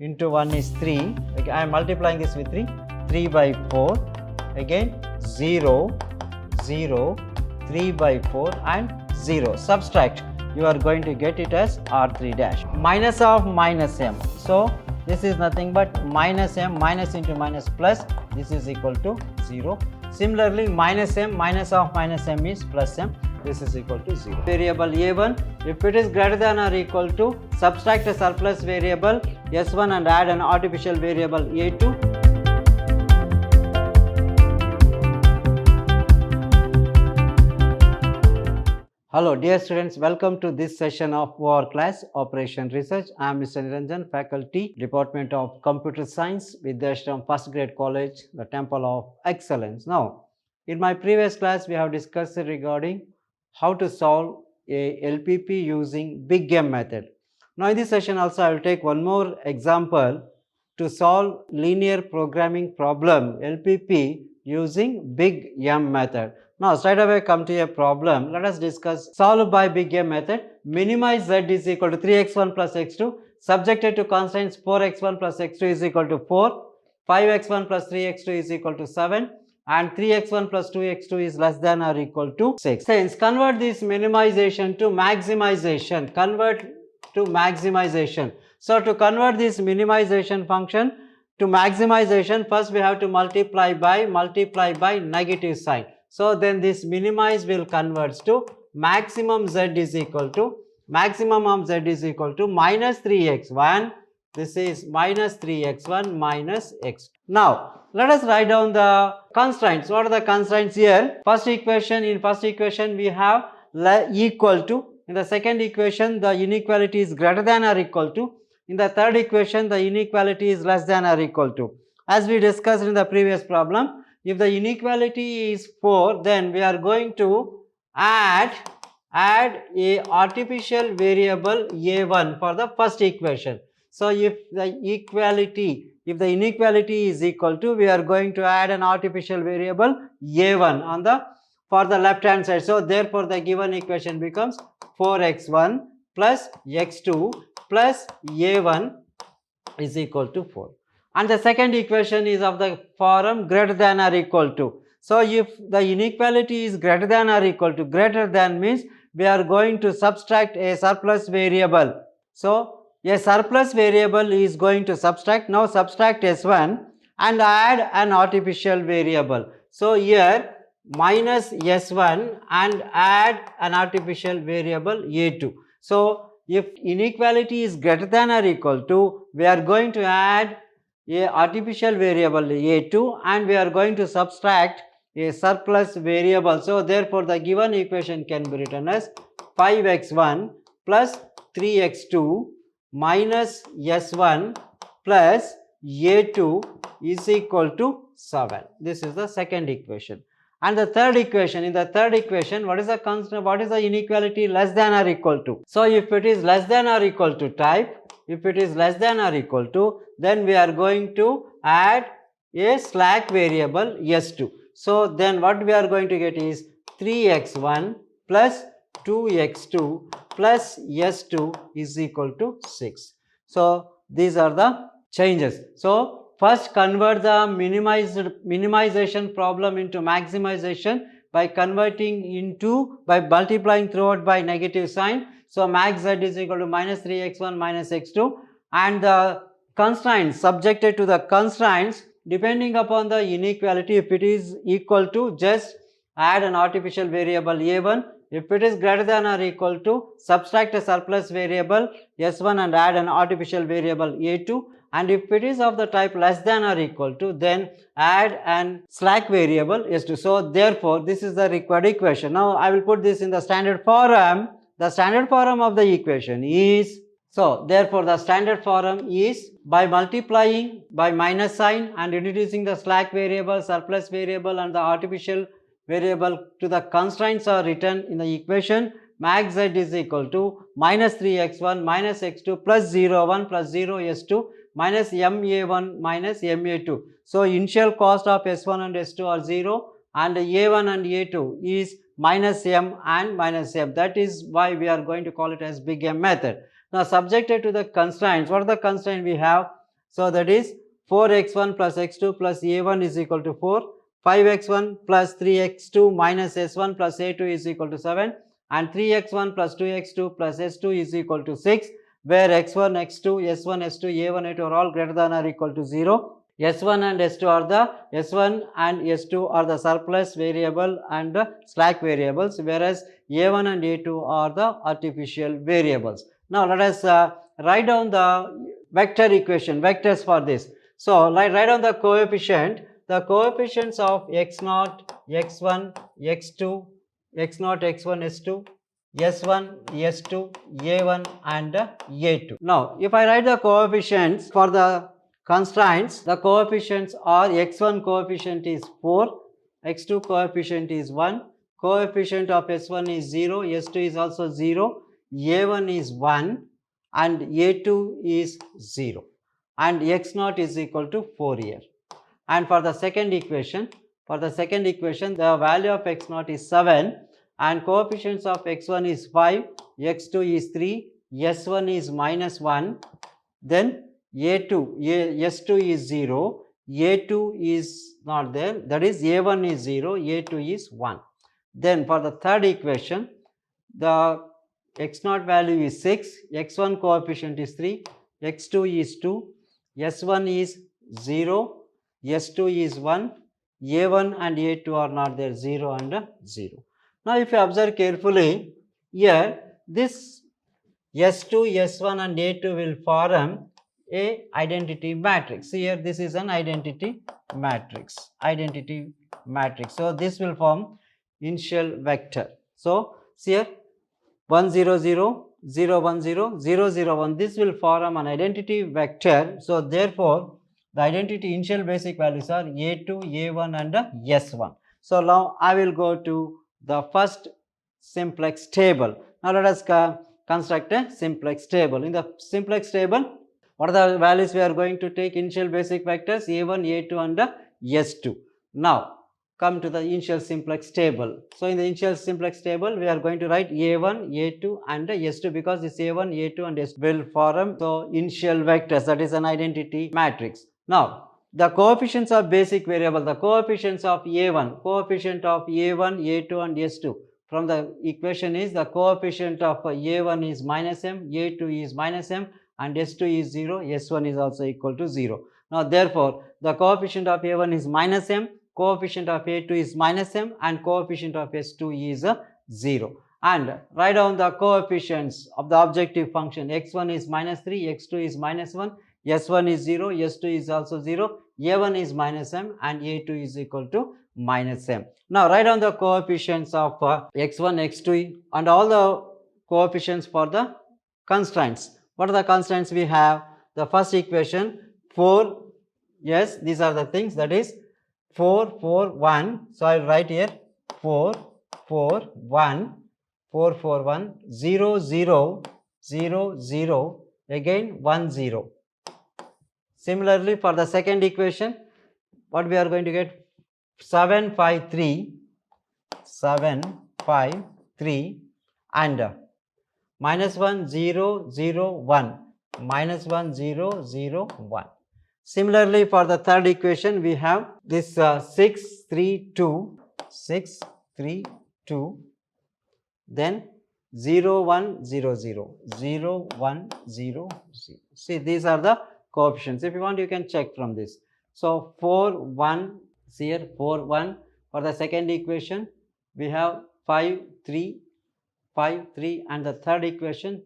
into 1 is 3. Okay, I am multiplying this with 3. 3 by 4. Again 0, 0, 3 by 4 and 0. Subtract. You are going to get it as R3 dash. Minus of minus m. So this is nothing but minus m, minus into minus plus. This is equal to 0. Similarly, minus m, minus of minus m is plus m. This is equal to 0. Variable a1, if it is greater than or equal to, subtract a surplus variable s1 and add an artificial variable a2. Hello dear students, welcome to this session of our class Operation Research. I am Mr. Niranjan, faculty, Department of Computer Science, Vidhyaashram First Grade College, the Temple of Excellence. Now, in my previous class, we have discussed regarding how to solve a LPP using Big M method. Now, in this session also, I will take one more example to solve linear programming problem LPP using Big M method. Now, straight away come to a problem. Let us discuss solve by Big M method. Minimize z is equal to 3x1 plus x2 subjected to constraints 4x1 plus x2 is equal to 4, 5x1 plus 3x2 is equal to 7 and 3x1 plus 2x2 is less than or equal to 6. Hence, convert this minimization to maximization. Convert to maximization. So, to convert this minimization function to maximization, first we have to multiply by negative sign. So, then this minimize will converts to maximum z is equal to minus 3x1. This is minus 3x1 minus x. Now, let us write down the constraints. What are the constraints here? First equation, in first equation we have equal to. In the second equation, the inequality is greater than or equal to. In the third equation, the inequality is less than or equal to. As we discussed in the previous problem, if the inequality is 4, then we are going to add a artificial variable a1 for the first equation. So, if the inequality is equal to, we are going to add an artificial variable a1 on for the left hand side. So, therefore, the given equation becomes 4x1 plus x2 plus a1 is equal to 4. And the second equation is of the form greater than or equal to. So, if the inequality is greater than or equal to, greater than means we are going to subtract a surplus variable. So, a surplus variable is going to subtract. Now, subtract s1 and add an artificial variable. So, here minus s1 and add an artificial variable a2. So, if inequality is greater than or equal to, we are going to add a artificial variable a2 and we are going to subtract a surplus variable. So, therefore, the given equation can be written as 5x1 plus 3x2 minus s1 plus a2 is equal to 7. This is the second equation. And the third equation, in the third equation, what is the constant, what is the inequality less than or equal to? So, if it is less than or equal to type, if it is less than or equal to, then we are going to add a slack variable s2. So, then what we are going to get is 3x1 plus 2x2 plus s2 is equal to 6. So, these are the changes. So, first convert the minimization problem into maximization by by multiplying throughout by negative sign. So, max z is equal to minus 3x1 minus x2 and the constraints subjected to the constraints depending upon the inequality. If it is equal to, just add an artificial variable a1. If it is greater than or equal to, subtract a surplus variable s1 and add an artificial variable a2. And if it is of the type less than or equal to, then add an slack variable s2. So, therefore, this is the required equation. Now, I will put this in the standard form. The standard form of the equation is, so therefore, the standard form is by multiplying by minus sign and introducing the slack variable, surplus variable and the artificial variable to the constraints are written in the equation. Max z is equal to minus 3x1 minus x2 plus 0 1 plus 0 s2 minus ma1 minus ma2. So, initial cost of s1 and s2 are 0 and a1 and a2 is minus m and minus m. That is why we are going to call it as Big M method. Now, subjected to the constraints, what are the constraints we have? So that is 4x1 plus x2 plus a1 is equal to 4. 5x1 plus 3x2 minus s1 plus a2 is equal to 7, and 3x1 plus 2x2 plus s2 is equal to 6, where x1, x2, s1, s2, a1, a2 are all greater than or equal to 0. S1 and S2 are the surplus variable and slack variables, whereas A1 and A2 are the artificial variables. Now let us write down the vector equation, vectors for this. So write down the coefficient. The coefficients of x0, x1, x2, x0, x1, s2, s1, s2, a1 and a2. Now if I write the coefficients for the constraints, the coefficients are x1 coefficient is 4, x2 coefficient is 1, coefficient of s1 is 0, s2 is also 0, a1 is 1 and a2 is 0, and x0 is equal to 4 here. And for the second equation, the value of x0 is 7 and coefficients of x1 is 5, x2 is 3, s1 is minus 1, then S2 is 0, A2 is not there, that is A1 is 0, A2 is 1. Then for the third equation, the x0 value is 6, x1 coefficient is 3, x2 is 2, s1 is 0, s2 is 1, a1 and a2 are not there, 0 and 0. Now if you observe carefully, here this s2, s1 and a2 will form a identity matrix. Here this is an identity matrix. So this will form initial vector. So here 1 0 0 0 1 0 0 0 1, this will form an identity vector. So therefore the identity initial basic values are a2, a1 and s1. So now I will go to the first simplex table. Now let us construct a simplex table. In the simplex table, what are the values we are going to take? Initial basic vectors a1, a2 and s2. Now come to the initial simplex table. So in the initial simplex table, we are going to write a1, a2 and s2, because this a1, a2 and s2 will form so initial vectors, that is an identity matrix. Now the coefficients of basic variable, the coefficients of a1, a2 and s2. From the equation is the coefficient of a1 is minus m, a2 is minus m and s2 is 0, s1 is also equal to 0. Now therefore the coefficient of a1 is minus m, coefficient of a2 is minus m and coefficient of s2 is 0. And write down the coefficients of the objective function. X1 is minus 3, x2 is minus 1, s1 is 0, s2 is also 0, a1 is minus m and a2 is equal to minus m. Now write down the coefficients of x1, x2 and all the coefficients for the constraints. What are the constraints we have? The first equation 4, yes, these are the things, that is 4 4 1. So I will write here 4 4 1 4 4 1 0 0 0 0 again 1 0. Similarly for the second equation, what we are going to get? 7 5 3 7 5 3 and minus 1 0 0 1 minus 1 0 0 1. Similarly for the third equation, we have this 6 3 2 6 3 2, then 0 1 0 0 0 1 0 0. See, these are the coefficients. If you want, you can check from this. So 4 1, see here 4 1. For the second equation, we have 5 3 5 3 and the third equation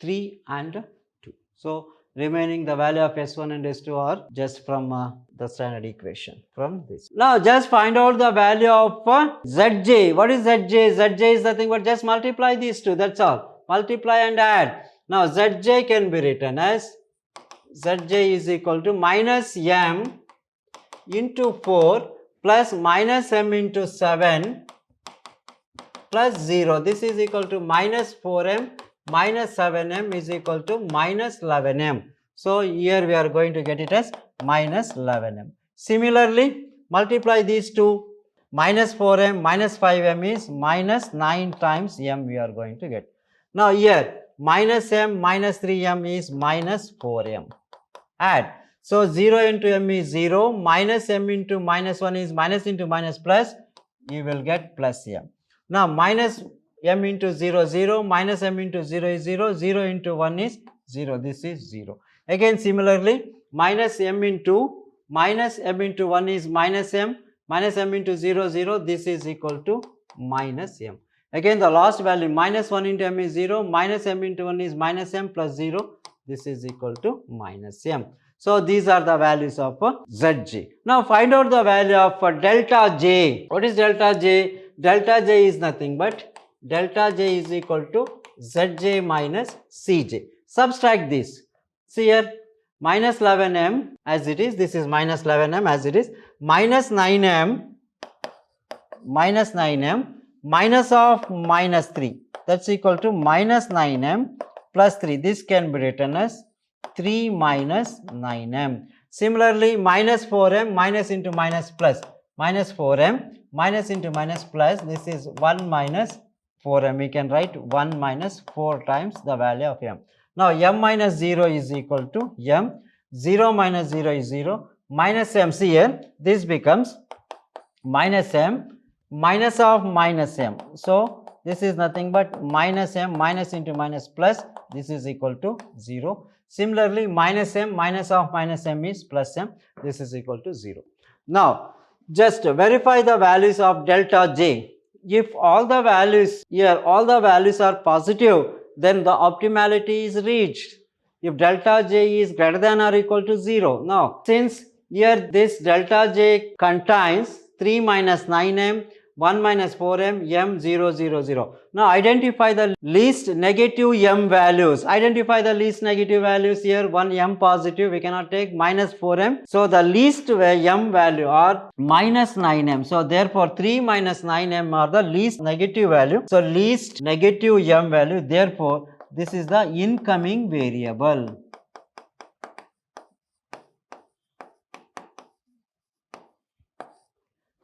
3 and 2. So remaining the value of s1 and s2 are just from the standard equation from this. Now just find out the value of zj. What is zj? Zj is the thing, but just multiply these two, that's all. Multiply and add. Now zj can be written as zj is equal to minus m into 4 plus minus m into 7 plus 0. This is equal to minus 4m minus 7m is equal to minus 11m. So here we are going to get it as minus 11m. Similarly, multiply these two, minus 4m minus 5m is minus 9 times m we are going to get. Now here minus m minus 3m is minus 4m. Add. So 0 into m is 0, minus m into minus 1 is minus into minus plus, you will get plus m. Now minus m into 0, 0, minus m into 0 is 0, 0 into 1 is 0, this is 0. Again similarly, minus m into 1 is minus m into 0, 0, this is equal to minus m. Again the last value, minus 1 into m is 0, minus m into 1 is minus m plus 0, this is equal to minus m. So these are the values of Zj. Now find out the value of delta J. What is delta J? Delta J is nothing but delta J is equal to Zj minus Cj. Subtract this. See here, minus 11m as it is, this is minus 11m as it is, minus 9m, minus of minus 3, that's equal to minus 9m plus 3. This can be written as 3 minus 9m. Similarly, minus 4m, minus into minus plus, minus 4m, minus into minus plus, this is 1 minus 4m. We can write 1 minus 4 times the value of m. Now, m minus 0 is equal to m, 0 minus 0 is 0, minus m, see here, this becomes minus m, minus of minus m. So, this is nothing but minus m, minus into minus plus, this is equal to 0. Similarly, minus m, minus of minus m is plus m, this is equal to 0. Now, just verify the values of delta J. If all the values here, all the values are positive, then the optimality is reached. If delta J is greater than or equal to 0. Now, since here this delta J contains 3 minus 9m, 1 minus 4m, m 0, 0, 0. Now, identify the least negative m values. Identify the least negative values here. One m positive, we cannot take, minus 4m. So, the least m value are minus 9m. So, therefore, 3 minus 9m are the least negative value. So, least negative m value. Therefore, this is the incoming variable.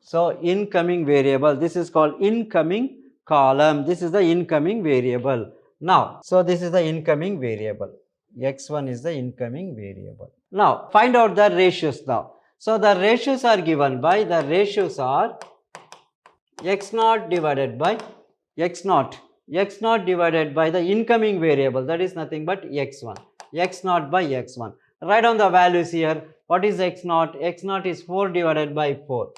So, incoming variable, this is called incoming column, this is the incoming variable. Now, so this is the incoming variable, x1 is the incoming variable. Now, find out the ratios now. So, the ratios are given by, the ratios are x0 divided by x0, x0 divided by the incoming variable, that is nothing but x1, x0 by x1. Write down the values here. What is x0? x0 is 4 divided by 4.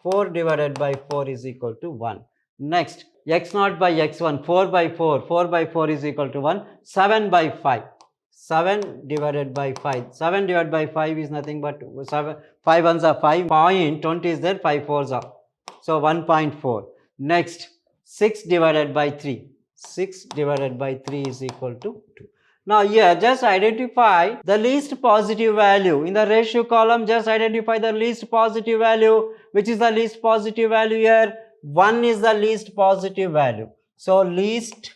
4 divided by 4 is equal to 1. Next, x0 by x1, 4 by 4, 4 by 4 is equal to 1, 7 by 5, 7 divided by 5, 7 divided by 5 is nothing but 7, 5 ones are 5, point 20 is there, 5 fours are, so 1.4. Next, 6 divided by 3, 6 divided by 3 is equal to 2. Now here just identify the least positive value. In the ratio column just identify the least positive value. Which is the least positive value here? 1 is the least positive value. So least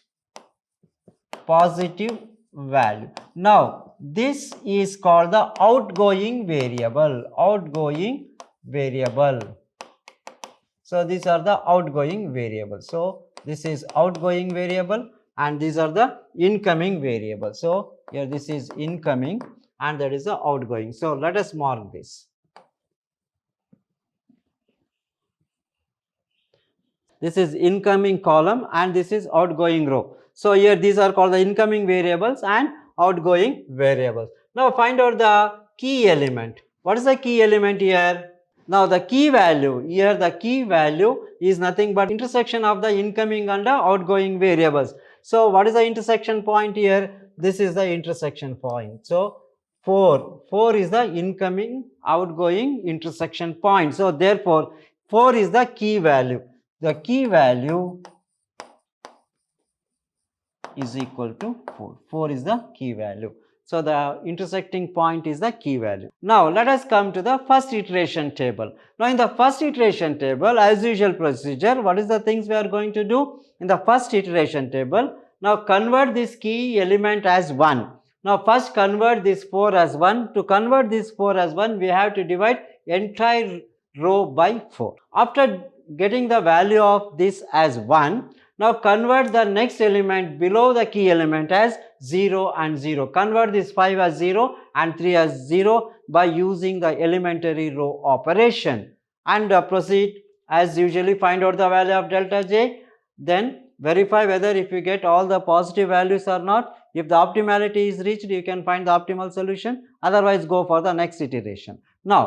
positive value. Now this is called the outgoing variable. Outgoing variable. So these are the outgoing variables. So this is outgoing variable. And these are the incoming variables. So here this is incoming and that is the outgoing. So let us mark this. This is incoming column and this is outgoing row. So here these are called the incoming variables and outgoing variables. Now find out the key element. What is the key element here? Now the key value, here the key value is nothing but intersection of the incoming and the outgoing variables. So what is the intersection point here? This is the intersection point. So 4 is the incoming outgoing intersection point. So therefore 4 is the key value. The key value is equal to 4. 4 is the key value. So the intersecting point is the key value. Now let us come to the first iteration table. Now in the first iteration table, as usual procedure, what is the things we are going to do? In the first iteration table, now convert this key element as 1. Now first convert this 4 as 1. To convert this 4 as 1, we have to divide entire row by 4. After getting the value of this as 1, now convert the next element below the key element as 0 and 0. Convert this 5 as 0 and 3 as 0 by using the elementary row operation, and proceed as usually. Find out the value of delta j, then verify whether if you get all the positive values or not. If the optimality is reached, you can find the optimal solution, otherwise go for the next iteration. Now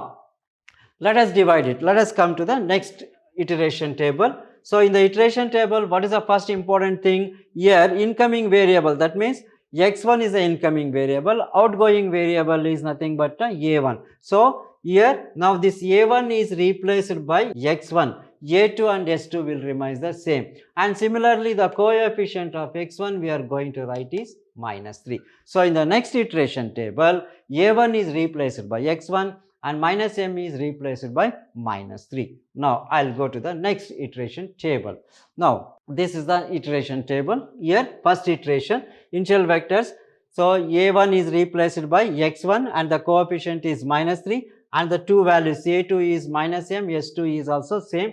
let us divide it. Let us come to the next iteration table. So in the iteration table, what is the first important thing here? Incoming variable, that means x1 is the incoming variable, outgoing variable is nothing but a1. So here now this a1 is replaced by x1, a2 and s2 will remain the same, and similarly the coefficient of x1 we are going to write is -3. So in the next iteration table, a1 is replaced by x1 and minus m is replaced by -3. Now I will go to the next iteration table. Now this is the iteration table. Here first iteration, initial vectors. So a1 is replaced by x1 and the coefficient is -3, and the two values a2 is -m, s2 is also same,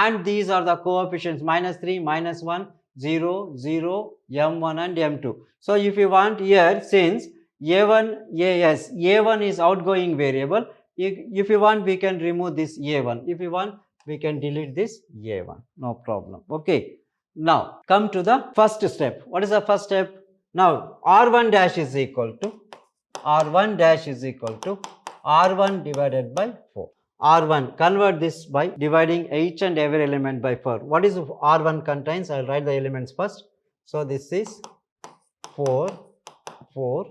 and these are the coefficients -3, -1, 0, 0, m1 and m2. So if you want here, since a1 is outgoing variable, if you want we can remove this a1, if you want we can delete this a1, no problem. Okay, now come to the first step. What is the first step? Now r1 dash is equal to r1 divided by 4. r1, convert this by dividing each and every element by 4. What is r1 contains? I will write the elements first. So this is 4,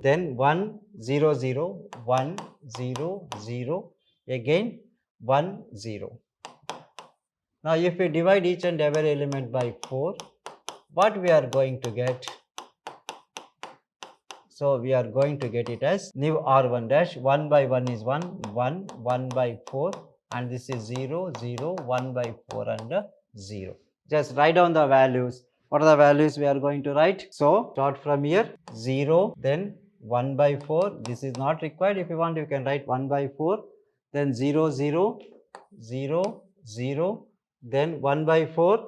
then 1, 0, 0, 1, 0, 0, again 1, 0. Now if we divide each and every element by 4, what we are going to get? So we are going to get it as new r1 dash, 1 by 1 is 1, 1, 1 by 4, and this is 0, 0, 1 by 4 and 0. Just write down the values. What are the values we are going to write? So start from here, 0, then 1 by 4, this is not required. If you want you can write 1 by 4, then 0, 0, 0, 0, then 1 by 4,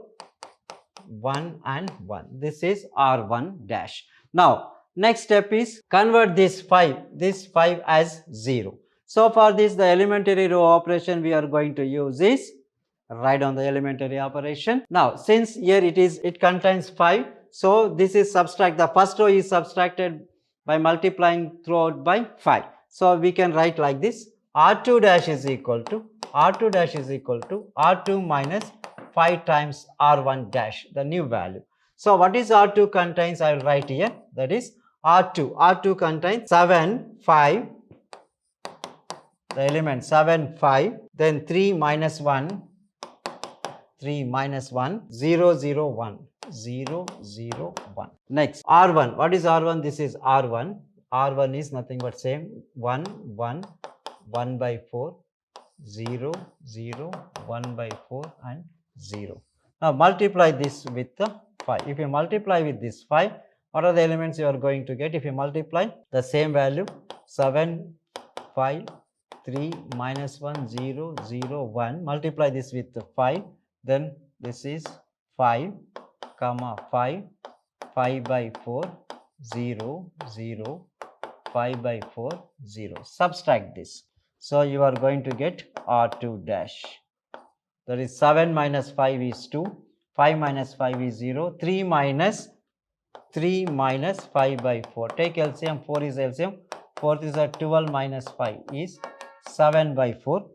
1 and 1. This is r1 dash. Now next step is convert this 5 as 0. So for this the elementary row operation we are going to use is write down the elementary operation. Now since here it contains 5, so this is subtract, the first row is subtracted by multiplying throughout by 5. So we can write like this, r2 dash is equal to r2 minus 5 times r1 dash, the new value. So what is r2 contains? I will write here, that is r2 contains 7, 5, the element 7, 5, then 3 minus 1, 0, 0, 1, 0, 0, 1. Next r1, what is r1? This is r1 is nothing but same, 1, 1, 1 by 4, 0, 0, 1 by 4 and 0. Now multiply this with the 5. If you multiply with this 5, what are the elements you are going to get? If you multiply the same value, 7, 5, 3, minus 1, 0, 0, 1, multiply this with the 5, then this is 5, 5, 5 by 4, 0, 0, 5 by 4, 0. Subtract this. So you are going to get r2 dash. That is 7 minus 5 is 2, 5 minus 5 is 0, 3 minus 5 by 4. Take LCM, 4 is LCM, 4 is a 12 minus 5 is 7 by 4.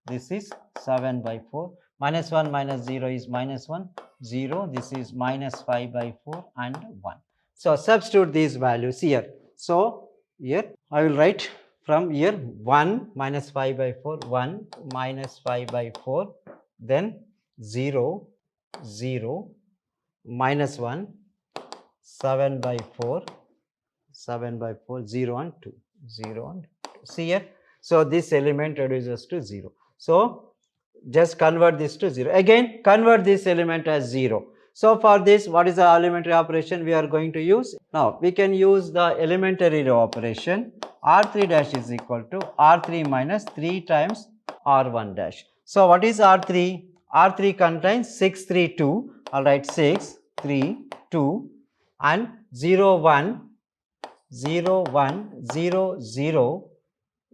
This is 7 by 4. Minus 1 minus 0 is minus 1, 0. This is minus 5 by 4 and 1. So substitute these values here. So here I will write from here 1 minus 5 by 4, 1 minus 5 by 4, then 0, 0, minus 1, 7 by 4, 0 and 2, 0 and 2. See here. So this element reduces to 0. So just convert this to 0. Again convert this element as 0. So for this, what is the elementary operation we are going to use? Now we can use the elementary row operation. R3 dash is equal to R3 minus 3 times R1 dash. So what is R3? R3 contains 6, 3, 2. Alright, 6, 3, 2 and 0, 1, 0, 1, 0, 0,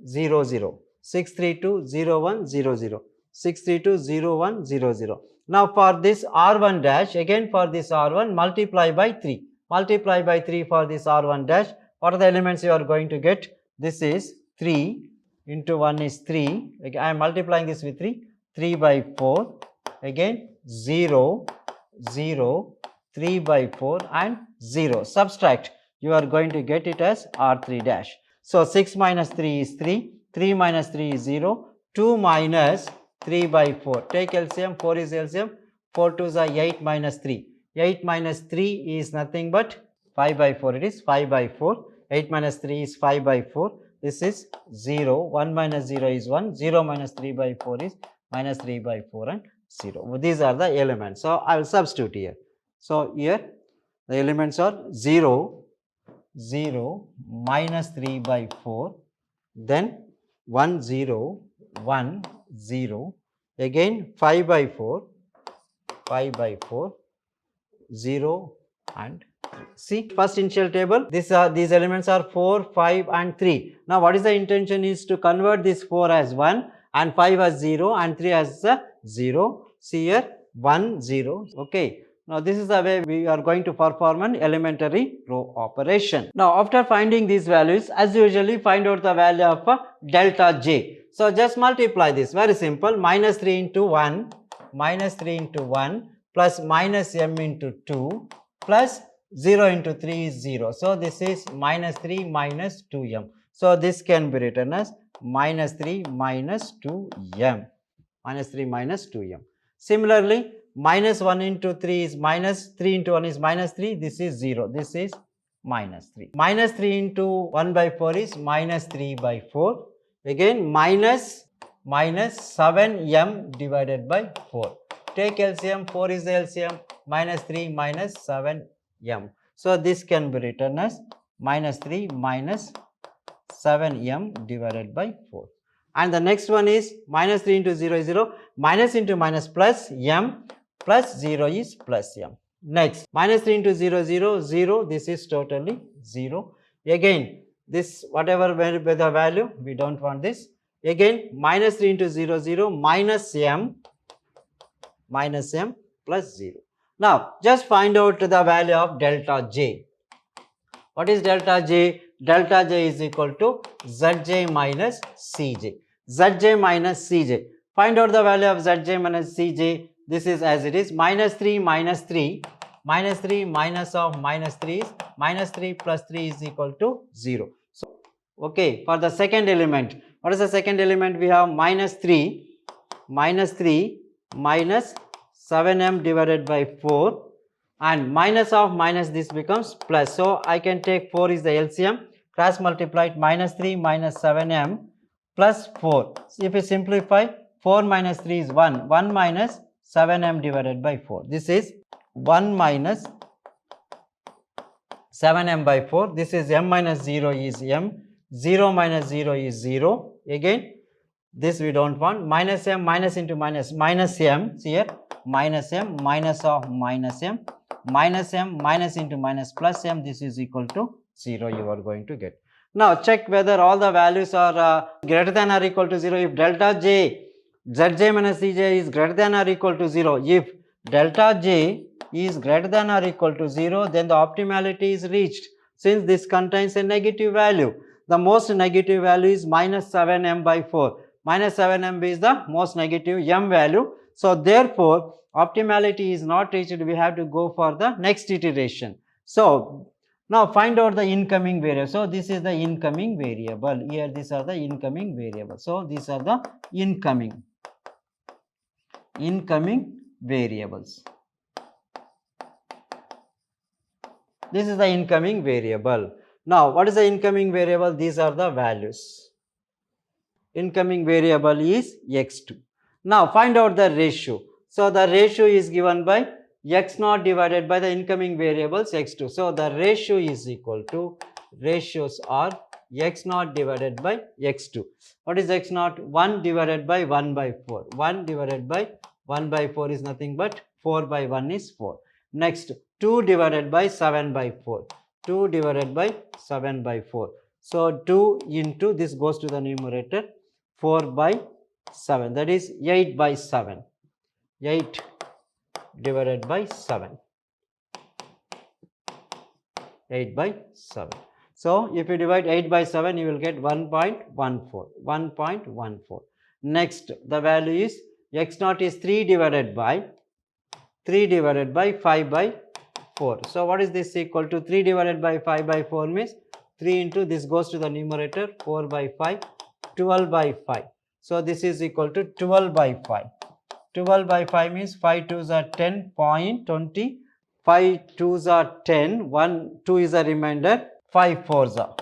0 0, 632 0 1 0 0, 632 0 1 0 0. Now for this R1 dash, again for this R1 multiply by 3. Multiply by 3 for this R1 dash. What are the elements you are going to get? This is 3 into 1 is 3. Again, I am multiplying this with 3. 3 by 4. Again 0, 0, 3 by 4 and 0. Subtract. You are going to get it as R3 dash. So 6 minus 3 is 3. 3 minus 3 is 0. 2 minus 3 by 4. Take LCM. 4 is LCM. 4 2s are 8 minus 3. 8 minus 3 is nothing but 5 by 4. It is 5 by 4. 8 minus 3 is 5 by 4. This is 0. 1 minus 0 is 1. 0 minus 3 by 4 is minus 3 by 4 and 0. These are the elements. So I will substitute here. So here the elements are 0, 0, minus 3 by 4, then 1 0, 1 0, again 5 by 4, 5 by 4, 0 and 3. See, first initial table, these elements are 4, 5 and 3. Now what is the intention is to convert this 4 as 1 and 5 as 0 and 3 as 0. See here 1 0. Okay. Now this is the way we are going to perform an elementary row operation. Now after finding these values, as usually find out the value of delta j. So just multiply this, very simple, minus 3 into 1, minus 3 into 1 plus minus m into 2 plus 0 into 3 is 0. So this is minus 3 minus 2m. So this can be written as minus 3 minus 2m. Minus 3 minus 2m. Similarly, minus 1 into 3 is minus 3 into 1 is minus 3. This is 0. This is minus 3. Minus 3 into 1 by 4 is minus 3 by 4. Again minus 7m divided by 4. Take LCM. 4 is the LCM. Minus 3 minus 7m. So this can be written as minus 3 minus 7m divided by 4. And the next one is minus 3 into 0 is 0. Minus into minus plus m plus 0 is plus m. Next, minus 3 into 0, 0, 0. This is totally 0. Again, this whatever the value, we don't want this. Again, minus 3 into 0, 0, minus m plus 0. Now, just find out the value of delta j. What is delta j? Delta j is equal to zj minus cj. Zj minus cj. Find out the value of zj minus cj. This is as it is, minus 3 minus 3. Minus 3 minus of minus 3 is minus 3 plus 3 is equal to 0. So, okay, for the second element, what is the second element? We have minus 3 minus 7m divided by 4 and minus of minus this becomes plus. So, I can take 4 is the LCM, cross multiplied minus 3 minus 7m plus 4. So, if you simplify, 4 minus 3 is 1, 1 minus 7m divided by 4. This is 1 minus 7m by 4. This is m minus 0 is m, 0 minus 0 is 0. Again, this we don't want. Minus m minus into minus, minus m. See here, minus m minus of minus m, minus m minus into minus plus m. This is equal to 0 you are going to get. Now check whether all the values are greater than or equal to 0. If delta j, zj minus cj is greater than or equal to 0. If delta j is greater than or equal to 0, then the optimality is reached. Since this contains a negative value, the most negative value is minus 7m by 4. Minus 7m is the most negative m value. So therefore, optimality is not reached. We have to go for the next iteration. So now find out the incoming variable. So this is the incoming variable. Here these are the incoming variables. So these are the incoming variables. This is the incoming variable. Now what is the incoming variable? These are the values. Incoming variable is x2. Now find out the ratio. So the ratio is given by x0 divided by the incoming variables x2. So the ratio is equal to, ratios are x0 divided by x2. What is x0? 1 divided by 1 by 4. 1 divided by 1 by 4 is nothing but 4 by 1 is 4. Next, 2 divided by 7 by 4. 2 divided by 7 by 4. So 2 into this goes to the numerator, 4 by 7, that is 8 by 7. 8 divided by 7. 8 by 7. So if you divide 8 by 7, you will get 1.14. 1.14. Next, the value is x naught is 3 divided by 5 by 4. So what is this equal to? 3 divided by 5 by 4 means 3 into this goes to the numerator, 4 by 5, 12 by 5. So this is equal to 12 by 5. 12 by 5 means 5 2s are 10.20. 5 2s are 10, 1 2 is a remainder, 5 4s are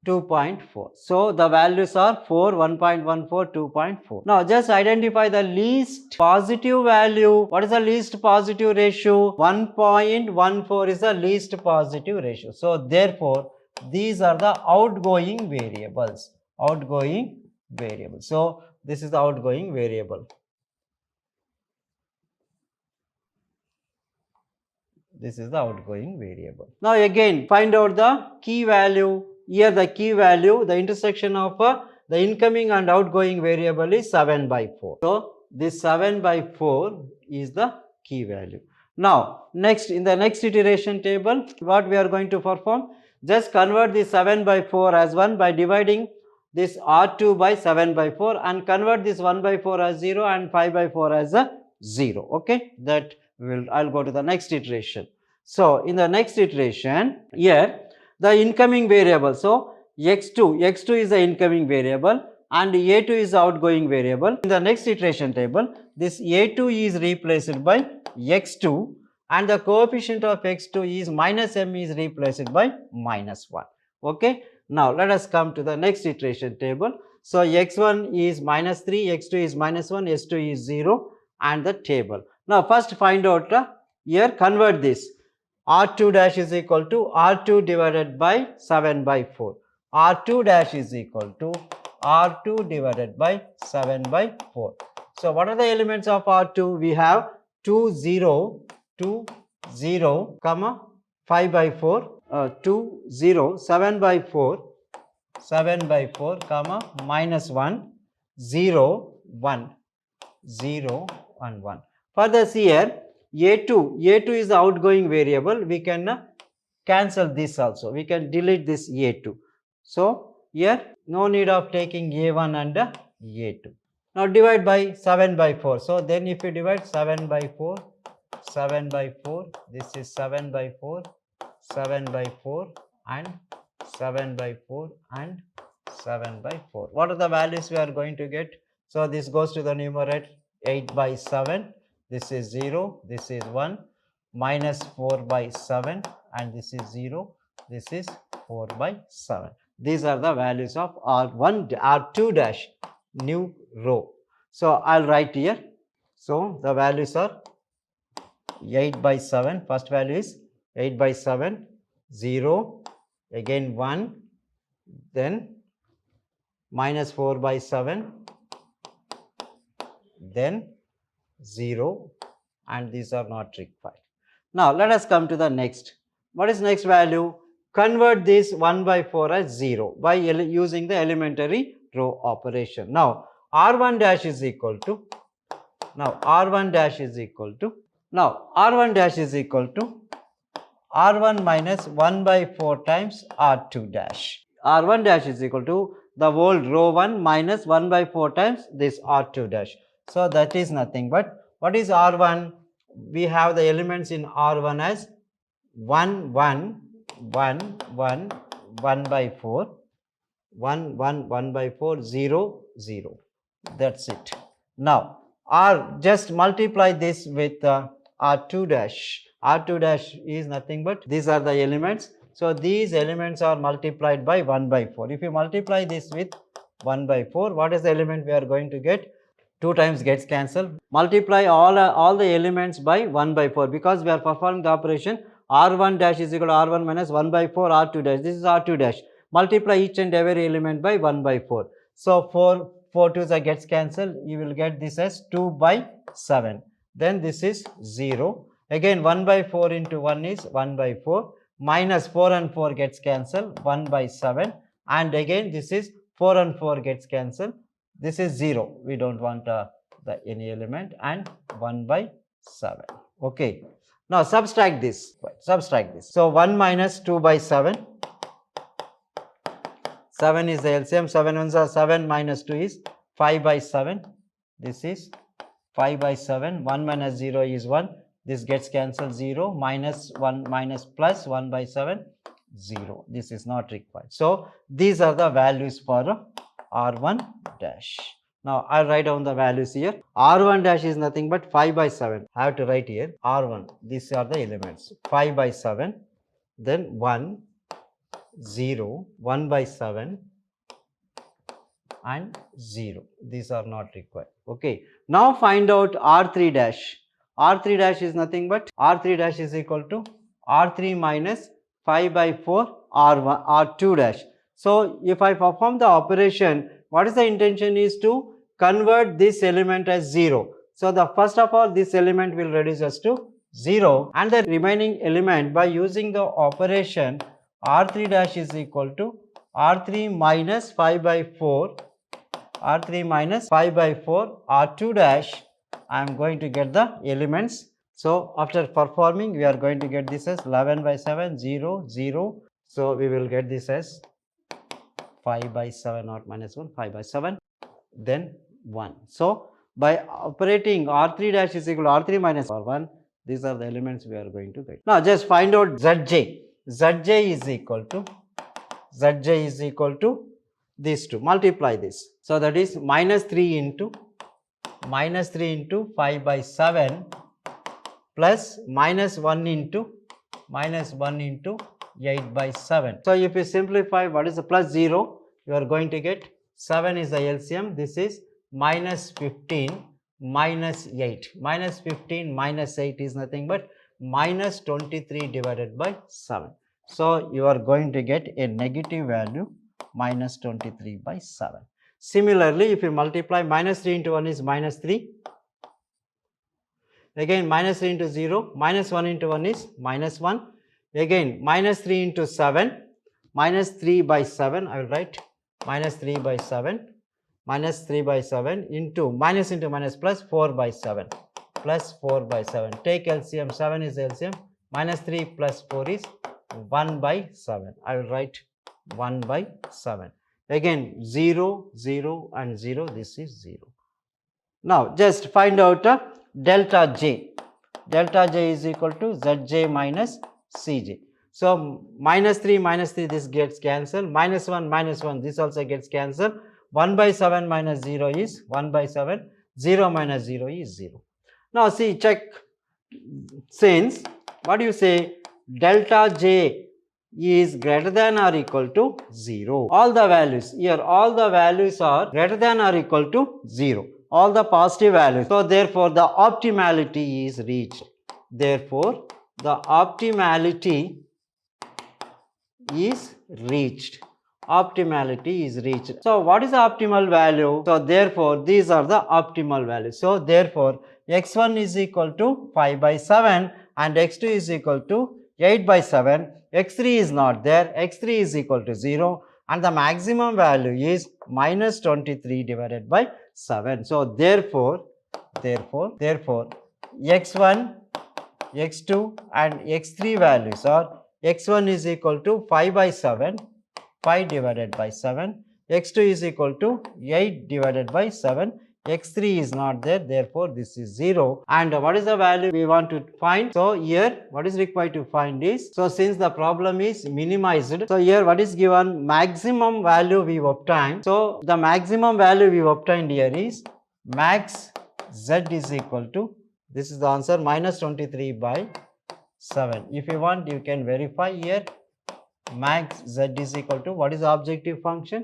2.4. So the values are 4, 1.14, 2.4. Now just identify the least positive value. What is the least positive ratio? 1.14 is the least positive ratio. So therefore these are the outgoing variables. Outgoing variable. So this is the outgoing variable. This is the outgoing variable. Now again find out the key value. Here the key value, the intersection of the incoming and outgoing variable is 7 by 4. So this 7 by 4 is the key value. Now next, in the next iteration table, what we are going to perform? Just convert this 7 by 4 as 1 by dividing this R2 by 7 by 4 and convert this 1 by 4 as 0 and 5 by 4 as a 0. Okay, that I'll go to the next iteration. So in the next iteration, here the incoming variable, so x2 is the incoming variable and a2 is the outgoing variable. In the next iteration table, this a2 is replaced by x2 and the coefficient of x2 is minus m is replaced by minus 1. Okay. Now let us come to the next iteration table. So x1 is minus 3, x2 is minus 1, s2 is 0 and the table. Now first find out, here convert this. R2 dash is equal to R2 divided by 7 by 4. R2 dash is equal to R2 divided by 7 by 4. So what are the elements of R2? We have 2 0, 2 0, comma 5 by 4, 2 0, 7 by 4, 7 by 4, comma minus 1, 0, 1, 0 and 1. Further see here, A2 is the outgoing variable. We can cancel this also. We can delete this A2. So here no need of taking A1 and A2. Now divide by 7 by 4. So then if you divide 7 by 4, 7 by 4, this is 7 by 4, 7 by 4 and 7 by 4 and 7 by 4. What are the values we are going to get? So this goes to the numerator, 8 by 7. This is 0, this is 1, minus 4 by 7 and this is 0, this is 4 by 7. These are the values of R1, R2 dash, new row. So I'll write here. So the values are 8 by 7, first value is 8 by 7, 0, again 1, then minus 4 by 7, then 0 and these are not required. Now let us come to the next. What is next value? Convert this 1 by 4 as 0 by using the elementary row operation. Now R1 dash is equal to, R1 dash is equal to R1 minus 1 by 4 times R2 dash. R1 dash is equal to the whole row 1 minus 1 by 4 times this R2 dash. So that is nothing but, what is R1? We have the elements in R1 as 1, 1, 1, 1, 1 by 4, 1, 1, 1 by 4, 0, 0. That's it. Now, just multiply this with R2 dash. R2 dash is nothing but, these are the elements. So these elements are multiplied by 1 by 4. If you multiply this with 1 by 4, what is the element we are going to get? 2 times gets cancelled. Multiply all the elements by 1 by 4 because we are performing the operation R1 dash is equal to R1 minus 1 by 4 R2 dash. This is R2 dash. Multiply each and every element by 1 by 4. So 4 2s gets cancelled. You will get this as 2 by 7. Then this is 0. Again 1 by 4 into 1 is 1 by 4. Minus 4 and 4 gets cancelled. 1 by 7. and again this is 4 and 4 gets cancelled. This is 0. We don't want any element, and 1 by 7. Okay. Now subtract this. Subtract this. So 1 minus 2 by 7. 7 is the LCM. 7 ones are 7 minus 2 is 5 by 7. This is 5 by 7. 1 minus 0 is 1. This gets cancelled. 0 minus 1 minus plus 1 by 7. 0. This is not required. So these are the values for R1 dash. Now I'll write down the values here. R1 dash is nothing but 5 by 7. I have to write here R1. These are the elements. 5 by 7. Then 1, 0, 1 by 7 and 0. These are not required. Okay. Now find out R3 dash. R3 dash is nothing but R3 dash is equal to R3 minus 5 by 4 R1, R2 dash. So if I perform the operation, what is the intention is to convert this element as 0. So the first of all, this element will reduce us to 0, and the remaining element, by using the operation R3 dash is equal to R3 minus 5 by 4, R3 minus 5 by 4 R2 dash. I am going to get the elements. So after performing, we are going to get this as 11 by 7, 0, 0. So we will get this as 5 by 7 or minus 1, 5 by 7, then 1. So by operating R3 dash is equal to R3 minus R1, these are the elements we are going to get. Now just find out Zj. Zj is equal to these two. Multiply this. So that is minus 3 into 5 by 7 plus minus 1 into 8 by 7. So if you simplify, what is the plus 0? You are going to get 7 is the LCM. This is minus 15 minus 8. Minus 15 minus 8 is nothing but minus 23 divided by 7. So you are going to get a negative value minus 23 by 7. Similarly, if you multiply, minus 3 into 1 is minus 3. Again minus 3 into 0, minus 1 into 1 is minus 1. Again minus 3 into 7, minus 3 by 7, I will write minus 3 by 7, minus 3 by 7 into minus plus 4 by 7, plus 4 by 7. Take LCM, 7 is LCM, minus 3 plus 4 is 1 by 7. I will write 1 by 7. Again 0, 0 and 0, this is 0. Now just find out delta J. Delta J is equal to Zj minus Cj. So minus 3, this gets cancelled. Minus 1, this also gets cancelled. 1 by 7 minus 0 is 1 by 7. 0 minus 0 is 0. Now see, check. Since, what do you say? Delta J is greater than or equal to 0. All the values here, all the values are greater than or equal to 0. All the positive values. So therefore the optimality is reached. Therefore the optimality is reached. Optimality is reached. So what is the optimal value? So therefore these are the optimal values. So therefore x1 is equal to 5 by 7 and x2 is equal to 8 by 7. x3 is not there. x3 is equal to 0 and the maximum value is minus 23 divided by 7. So therefore x1, x2 and x3 values are x1 is equal to 5 by 7, 5 divided by 7, x2 is equal to 8 divided by 7, x3 is not there, therefore this is 0. And what is the value we want to find? So here what is required to find is, so since the problem is minimized, so here what is given? Maximum value we obtained. So the maximum value we obtained here is max z is equal to, this is the answer, minus 23 by 7. If you want, you can verify here. Max z is equal to, what is the objective function?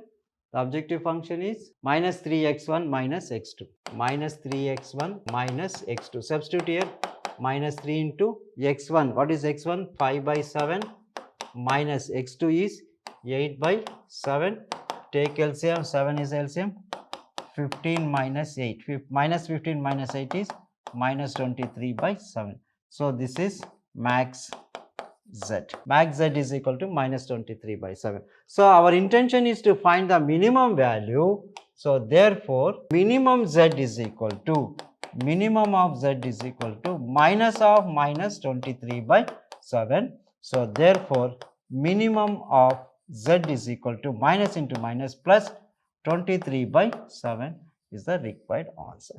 The objective function is minus 3x1 minus x2. Minus 3x1 minus x2. Substitute here, minus 3 into x1. What is x1? 5 by 7 minus x2 is 8 by 7. Take LCM, 7 is LCM. 15 minus 8. Minus 15 minus 8 is minus 23 by 7. So this is max z. Max z is equal to minus 23 by 7. So our intention is to find the minimum value. So therefore minimum z is equal to minus of minus 23 by 7. So therefore minimum of z is equal to minus into minus plus 23 by 7 is the required answer.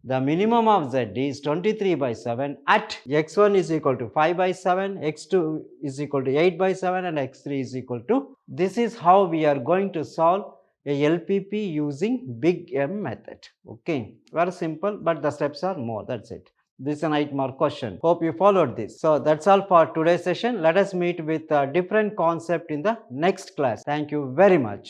The minimum of z is 23 by 7 at x1 is equal to 5 by 7, x2 is equal to 8 by 7 and x3 is equal to. This is how we are going to solve a LPP using big M method. Okay, very simple, but the steps are more. That's it. This is an 8 mark question. Hope you followed this. So that's all for today's session. Let us meet with a different concept in the next class. Thank you very much.